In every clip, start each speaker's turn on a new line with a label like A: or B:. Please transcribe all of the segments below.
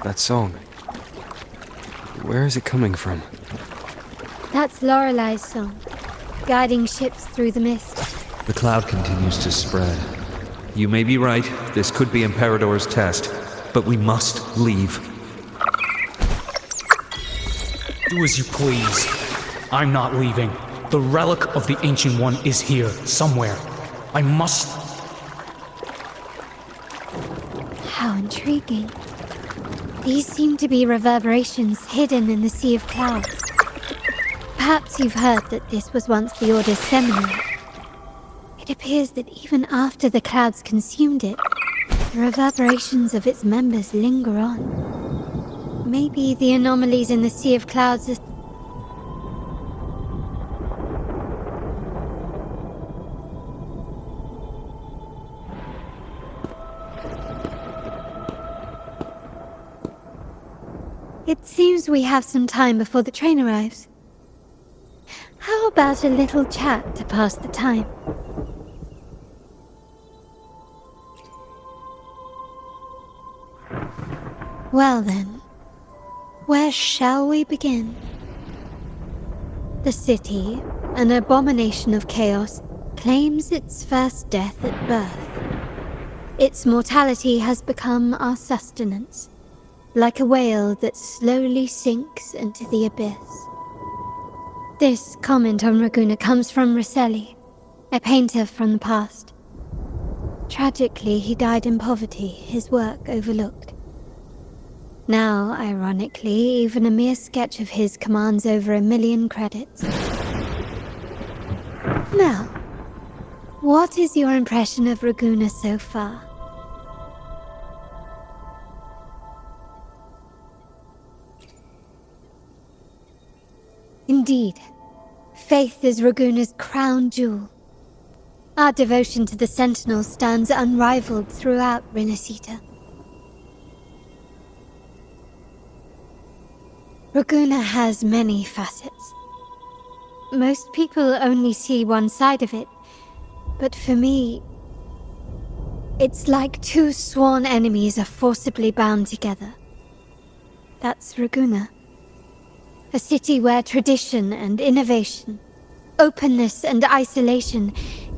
A: That song. Where is it coming from?
B: That's Lorelei's song, guiding ships through the mist.
C: The cloud continues to spread. You may be right, this could be Imperador's test, but we must leave.
D: Do as you please. I'm not leaving. The relic of the Ancient One is here, somewhere. I must...
B: How intriguing. These seem to be reverberations hidden in the sea of clouds. Perhaps you've heard that this was once the Order's seminary. It appears that even after the clouds consumed it, the reverberations of its members linger on. Maybe the anomalies in the sea of clouds are... It seems we have some time before the train arrives. How about a little chat to pass the time? Well then, where shall we begin? The city, an abomination of chaos, claims its first death at birth. Its mortality has become our sustenance, like a whale that slowly sinks into the abyss. This comment on Raguna comes from Rosselli, a painter from the past. Tragically, he died in poverty, his work overlooked. Now, ironically, even a mere sketch of his commands over 1 million credits. Now, what is your impression of Raguna so far? Indeed, faith is Raguna's crown jewel. Our devotion to the Sentinel stands unrivaled throughout Renacita. Raguna has many facets. Most people only see one side of it, but for me, it's like two sworn enemies are forcibly bound together. That's Raguna. A city where tradition and innovation, openness and isolation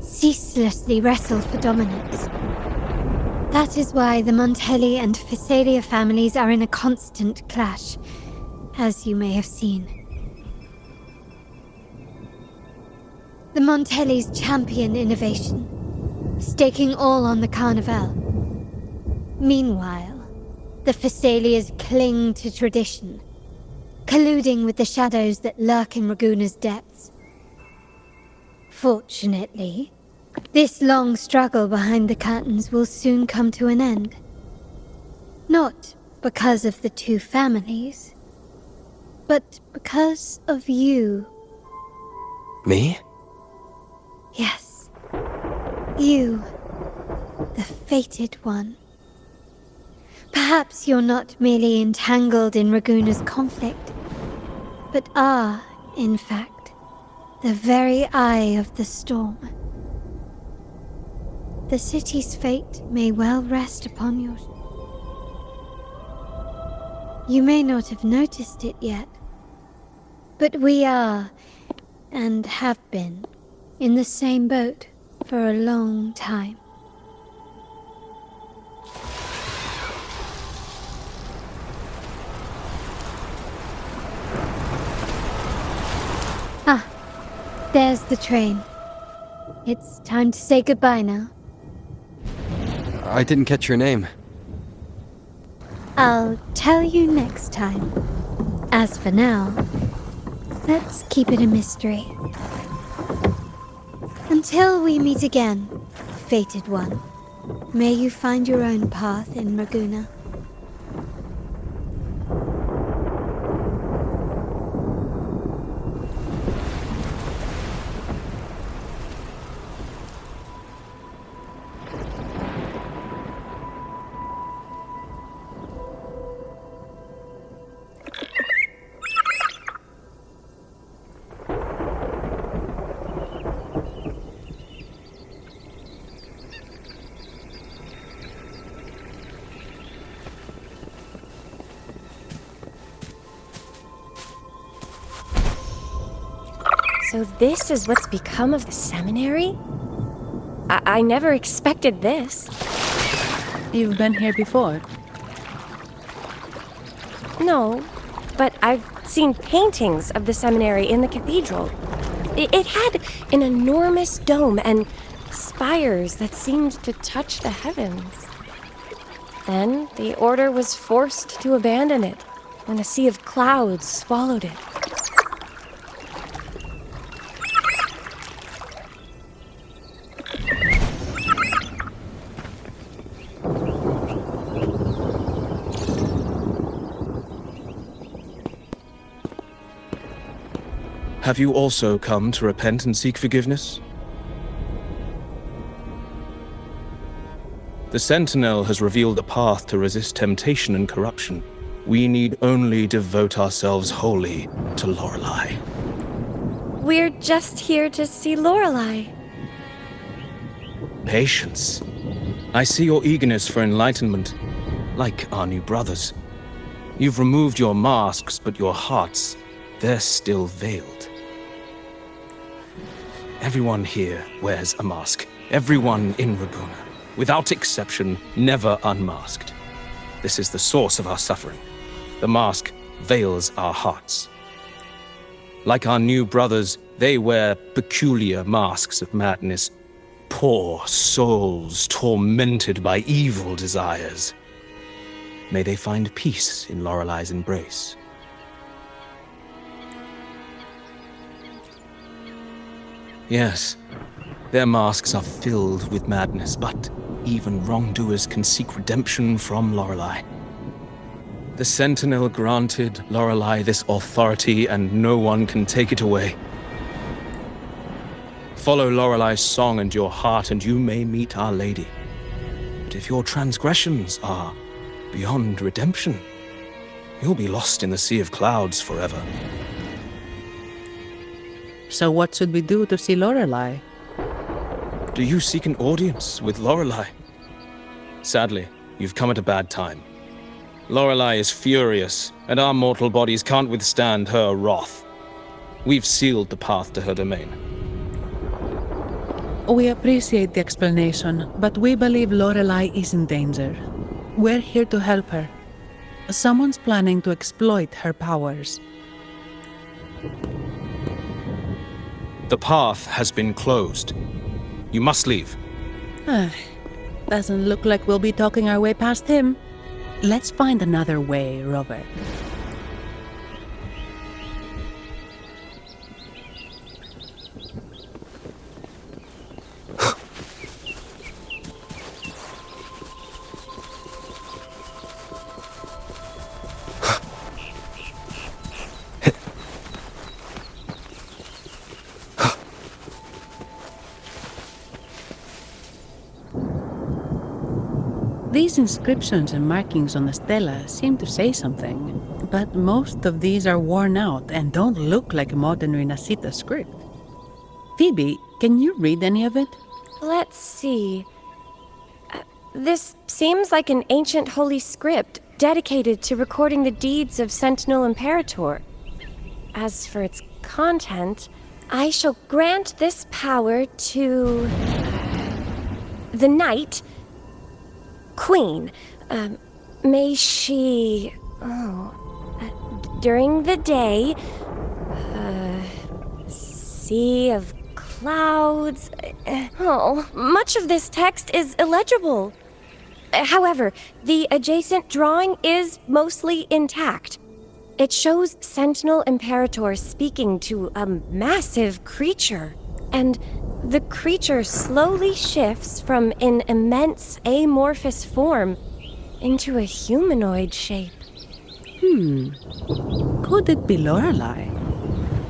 B: ceaselessly wrestle for dominance. That is why the Montelli and Physalia families are in a constant clash, as you may have seen. The Montellis champion innovation, staking all on the Carnival. Meanwhile, the Physalias cling to tradition, colluding with the shadows that lurk in Raguna's depths. Fortunately, this long struggle behind the curtains will soon come to an end. Not because of the two families, but because of you.
A: Me?
B: Yes. You, the fated one. Perhaps you're not merely entangled in Raguna's conflict, but are, in fact, the very eye of the storm. The city's fate may well rest upon yours. You may not have noticed it yet, but we are, and have been, in the same boat for a long time. Ah, there's the train. It's time to say goodbye now.
A: I didn't catch your name.
B: I'll tell you next time. As for now, let's keep it a mystery. Until we meet again, fated one, may you find your own path in Raguna.
E: So this is what's become of the seminary? I never expected this.
F: You've been here before?
E: No, but I've seen paintings of the seminary in the cathedral. It had an enormous dome and spires that seemed to touch the heavens. Then the order was forced to abandon it when a sea of clouds swallowed it.
G: Have you also come to repent and seek forgiveness? The Sentinel has revealed a path to resist temptation and corruption. We need only devote ourselves wholly to Lorelei.
E: We're just here to see Lorelei.
G: Patience. I see your eagerness for enlightenment, like our new brothers. You've removed your masks, but your hearts, they're still veiled. Everyone here wears a mask. Everyone in Rabuna, without exception, never unmasked. This is the source of our suffering. The mask veils our hearts. Like our new brothers, they wear peculiar masks of madness. Poor souls tormented by evil desires. May they find peace in Lorelei's embrace. Yes, their masks are filled with madness, but even wrongdoers can seek redemption from Lorelei. The Sentinel granted Lorelei this authority, and no one can take it away. Follow Lorelei's song and your heart, and you may meet Our Lady. But if your transgressions are beyond redemption, you'll be lost in the sea of clouds forever.
F: So what should we do to see Lorelei?
G: Do you seek an audience with Lorelei? Sadly, you've come at a bad time. Lorelei is furious, and our mortal bodies can't withstand her wrath. We've sealed the path to her domain.
F: We appreciate the explanation, but we believe Lorelei is in danger. We're here to help her. Someone's planning to exploit her powers.
G: The path has been closed. You must leave.
F: Doesn't look like we'll be talking our way past him. Let's find another way, Robert. These inscriptions and markings on the stela seem to say something, but most of these are worn out and don't look like modern Renacita script. Phoebe, can you read any of it?
E: Let's see. This seems like an ancient holy script dedicated to recording the deeds of Sentinel Imperator. As for its content, I shall grant this power to the Knight Queen. May she... during the day... sea of clouds... much of this text is illegible. However, the adjacent drawing is mostly intact. It shows Sentinel Imperator speaking to a massive creature, and the creature slowly shifts from an immense amorphous form into a humanoid shape.
F: Could it be Lorelei?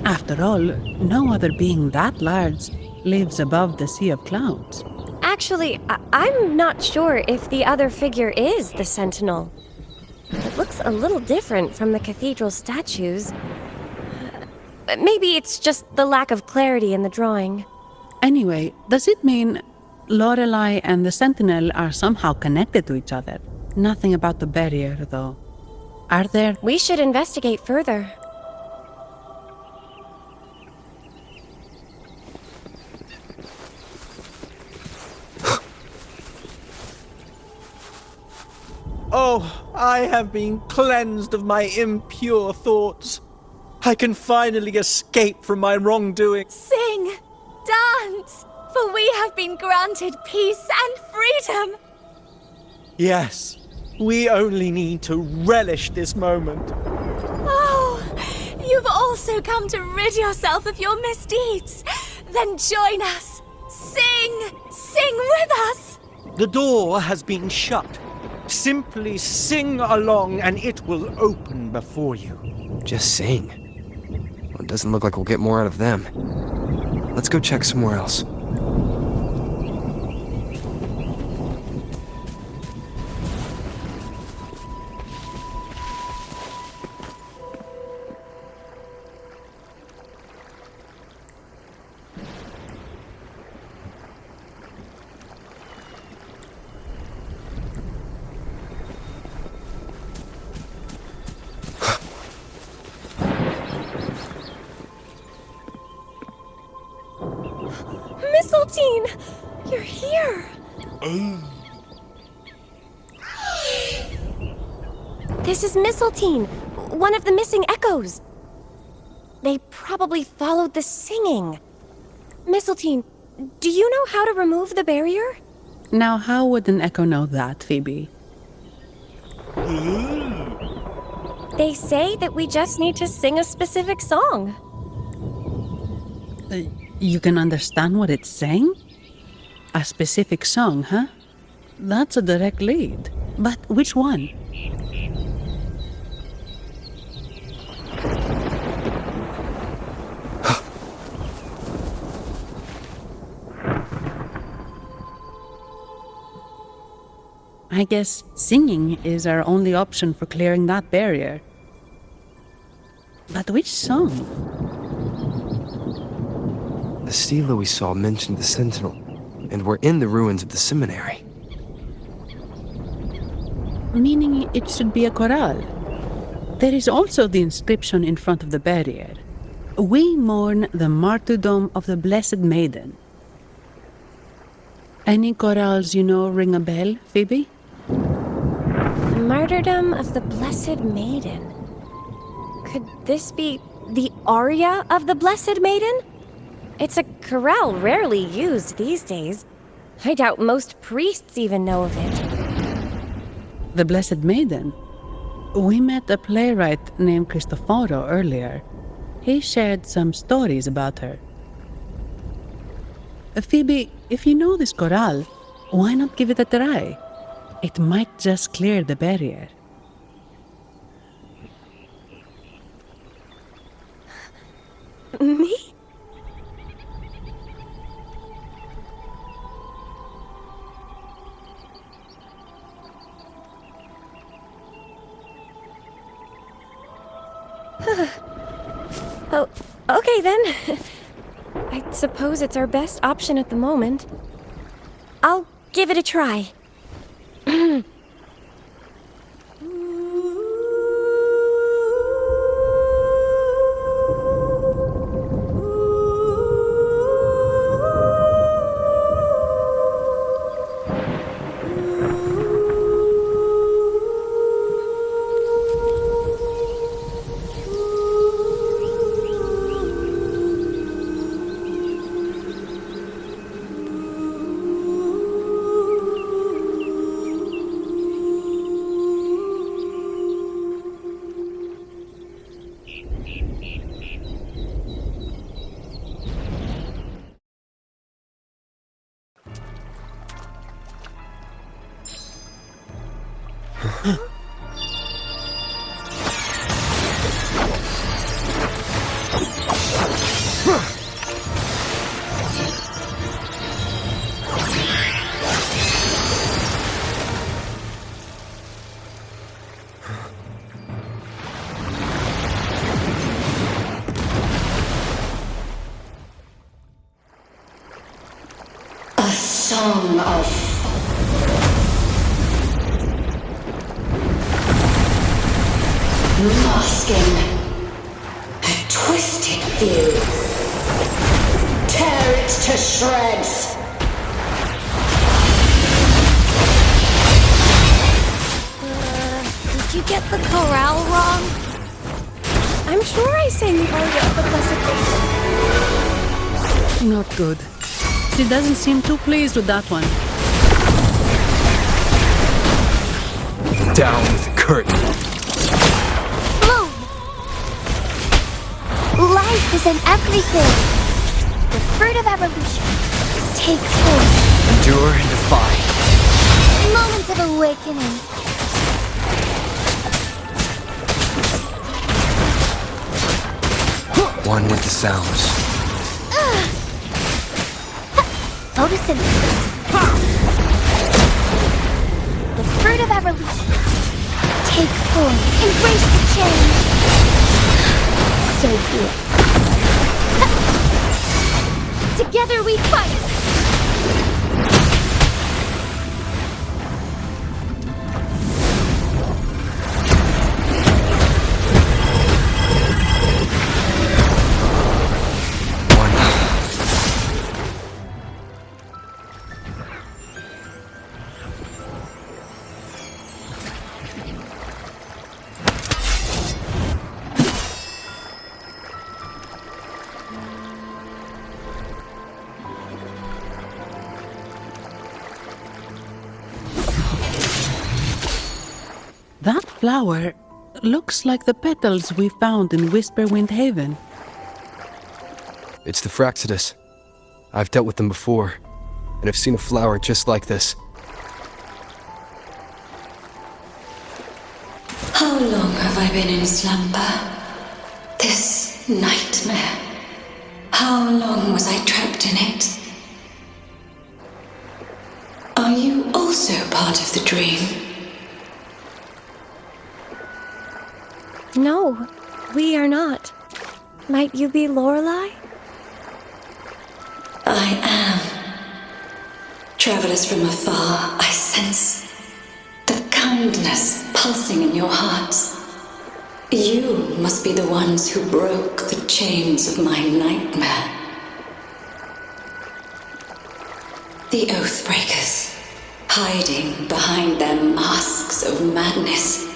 F: After all, no other being that large lives above the sea of clouds.
E: Actually, I'm not sure if the other figure is the Sentinel. It looks a little different from the cathedral statues. Maybe it's just the lack of clarity in the drawing.
F: Anyway, does it mean Lorelei and the Sentinel are somehow connected to each other? Nothing about the barrier, though. Are there?
E: We should investigate further.
H: Oh, I have been cleansed of my impure thoughts. I can finally escape from my wrongdoing.
I: Sing, dance, for we have been granted peace and freedom.
H: Yes, we only need to relish this moment.
I: Oh, you've also come to rid yourself of your misdeeds. Then join us. Sing with us.
H: The door has been shut. Simply sing along and it will open before you.
A: Just sing. Well, it doesn't look like we'll get more out of them. Let's go check somewhere else.
E: Mistletoe! You're here! This is Mistletoe, one of the missing echoes. They probably followed the singing. Mistletoe, do you know how to remove the barrier?
F: Now, how would an echo know that, Phoebe?
E: They say that we just need to sing a specific song.
F: You can understand what it's saying? A specific song, huh? That's a direct lead. But which one? I guess singing is our only option for clearing that barrier. But which song?
A: The stela we saw mentioned the Sentinel, and we're in the ruins of the seminary.
F: Meaning it should be a chorale. There is also the inscription in front of the barrier. We mourn the martyrdom of the Blessed Maiden. Any chorales you know ring a bell, Phoebe?
E: The martyrdom of the Blessed Maiden. Could this be the aria of the Blessed Maiden? It's a chorale rarely used these days. I doubt most priests even know of it.
F: The Blessed Maiden? We met a playwright named Cristoforo earlier. He shared some stories about her. Phoebe, if you know this chorale, why not give it a try? It might just clear the barrier.
E: Me? Oh, okay then. I suppose it's our best option at the moment. I'll give it a try.
J: Song of masking a twisted view. Tear it to shreds.
I: Did you get the chorale wrong?
E: I'm sure I sang the aria of the Blessed Virgin.
F: Not good. She doesn't seem too pleased with that one.
A: Down with the curtain.
I: Bloom! Life is in everything. The fruit of evolution. Take hold.
A: Endure and defy.
I: Moments of awakening.
A: One with the sounds.
I: Photosynthesis. The fruit of evolution. Take form. Embrace the change. So be it. Together we fight.
F: That flower looks like the petals we found in Whisperwind Haven.
A: It's the Fraxidus. I've dealt with them before, and I've seen a flower just like this.
J: How long have I been in slumber? This nightmare. How long was I trapped in it? Are you also part of the dream?
E: No, we are not. Might you be Lorelei?
J: I am. Travelers from afar, I sense the kindness pulsing in your hearts. You must be the ones who broke the chains of my nightmare. The Oathbreakers, hiding behind their masks of madness.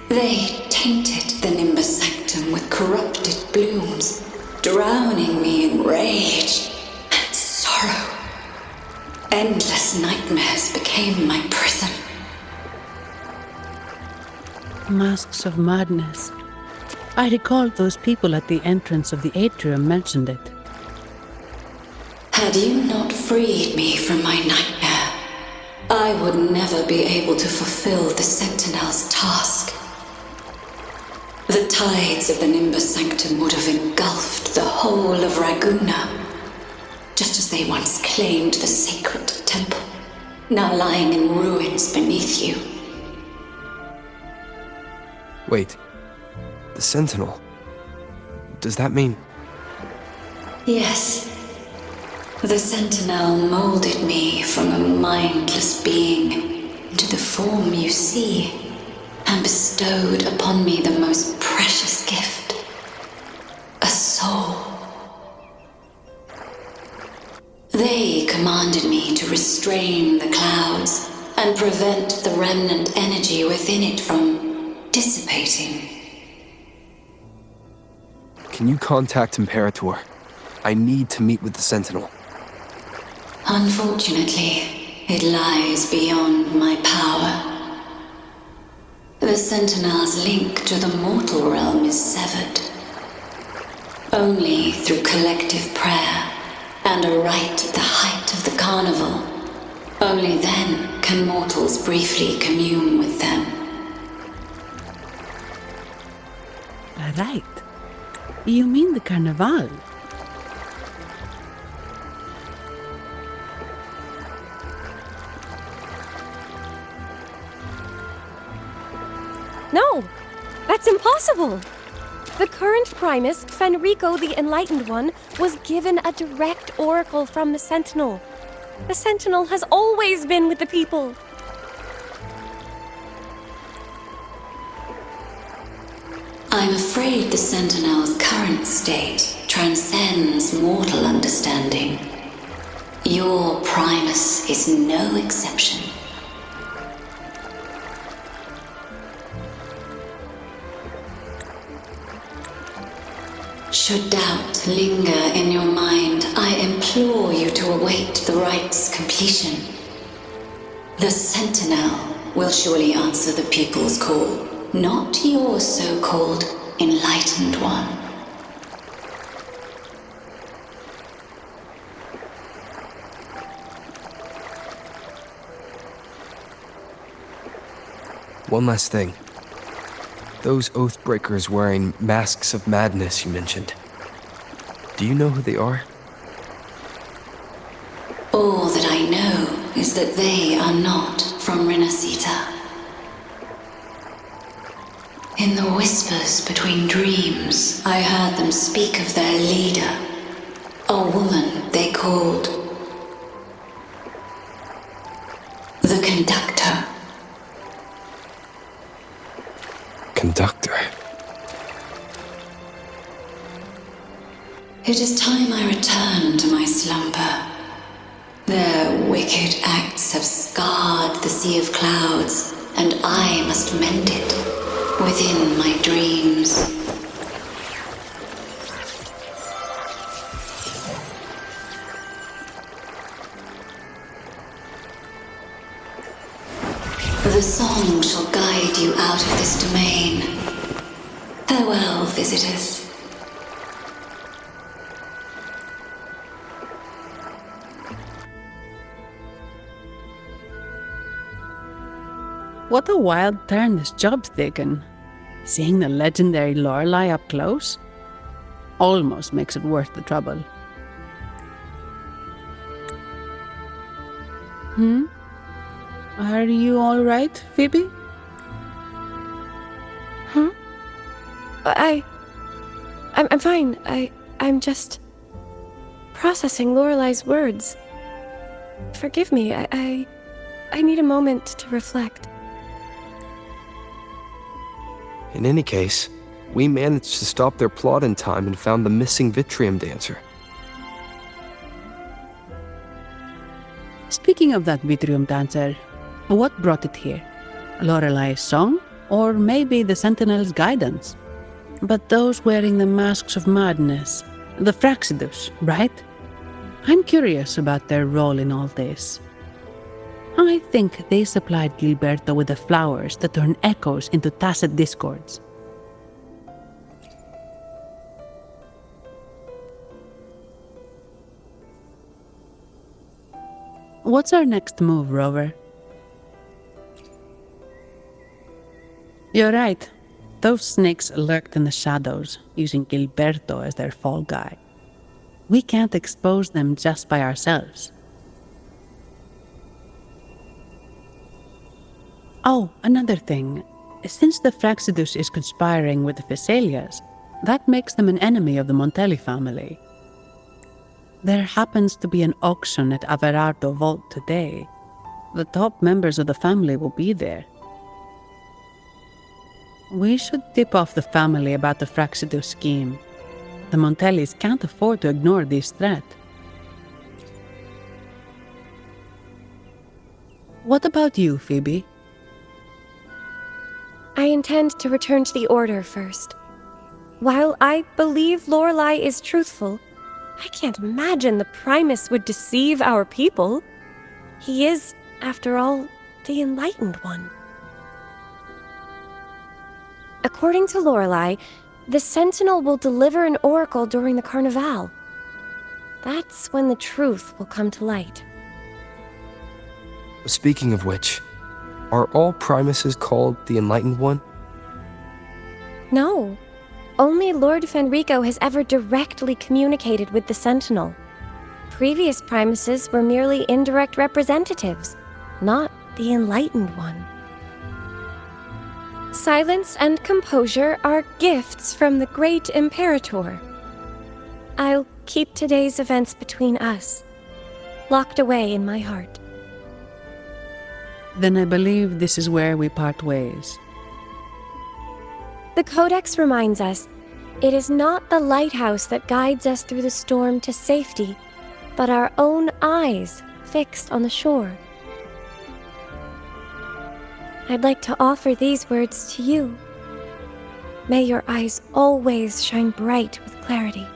J: They tainted the Nimbus Sanctum with corrupted blooms, drowning me in rage and sorrow. Endless nightmares became my prison.
F: Masks of madness. I recalled those people at the entrance of the atrium mentioned it.
J: Had you not freed me from my nightmare, I would never be able to fulfill the Sentinel's task. The tides of the Nimbus Sanctum would have engulfed the whole of Raguna, just as they once claimed the sacred temple, now lying in ruins beneath you.
A: Wait, the Sentinel. Does that mean...
J: Yes. The Sentinel molded me from a mindless being into the form you see, and bestowed upon me the most precious gift, a soul. They commanded me to restrain the clouds and prevent the remnant energy within it from dissipating.
A: Can you contact Imperator? I need to meet with the Sentinel.
J: Unfortunately, it lies beyond my power. The Sentinel's link to the mortal realm is severed. Only through collective prayer and a rite at the height of the carnival, only then can mortals briefly commune with them.
F: Right. You mean the carnival?
E: No, that's impossible. The current Primus, Fenrico the Enlightened One, was given a direct oracle from the Sentinel. The Sentinel has always been with the people.
J: I'm afraid the Sentinel's current state transcends mortal understanding. Your Primus is no exception. Should doubt linger in your mind, I implore you to await the rite's completion. The Sentinel will surely answer the people's call, not your so-called enlightened one.
A: One last thing. Those Oathbreakers wearing masks of madness you mentioned. Do you know who they are?
J: All that I know is that they are not from Renacita. In the whispers between dreams, I heard them speak of their leader, a woman they called the Conductor.
A: Conductor.
J: It is time I return to my slumber. Their wicked acts have scarred the sea of clouds, and I must mend it within my dreams. The song shall guide you out of this domain. Farewell, visitors.
F: What a wild turn this job's taken. Seeing the legendary Lorelei up close almost makes it worth the trouble. Are you all right, Phoebe?
E: I'm fine. I'm just processing Lorelei's words. Forgive me. I need a moment to reflect.
A: In any case, we managed to stop their plot in time and found the missing Vitrium dancer.
F: Speaking of that Vitrium dancer, what brought it here? Lorelei's song? Or maybe the Sentinel's guidance? But those wearing the masks of madness, the Fraxidus, right? I'm curious about their role in all this. I think they supplied Gilberto with the flowers that turn echoes into tacit discords. What's our next move, Rover? You're right. Those snakes lurked in the shadows, using Gilberto as their fall guy. We can't expose them just by ourselves. Oh, another thing. Since the Fraxidus is conspiring with the Phassalias, that makes them an enemy of the Montelli family. There happens to be an auction at Averardo Vault today. The top members of the family will be there. We should tip off the family about the Fraxidus scheme. The Montellis can't afford to ignore this threat. What about you, Phoebe?
E: I intend to return to the Order first. While I believe Lorelei is truthful, I can't imagine the Primus would deceive our people. He is, after all, the Enlightened One. According to Lorelei, the Sentinel will deliver an oracle during the Carnival. That's when the truth will come to light.
A: Speaking of which, are all Primuses called the Enlightened One?
E: No. Only Lord Fenrico has ever directly communicated with the Sentinel. Previous Primuses were merely indirect representatives, not the Enlightened One. Silence and composure are gifts from the great Imperator. I'll keep today's events between us, locked away in my heart.
F: Then I believe this is where we part ways.
E: The Codex reminds us, it is not the lighthouse that guides us through the storm to safety, but our own eyes fixed on the shore. I'd like to offer these words to you. May your eyes always shine bright with clarity.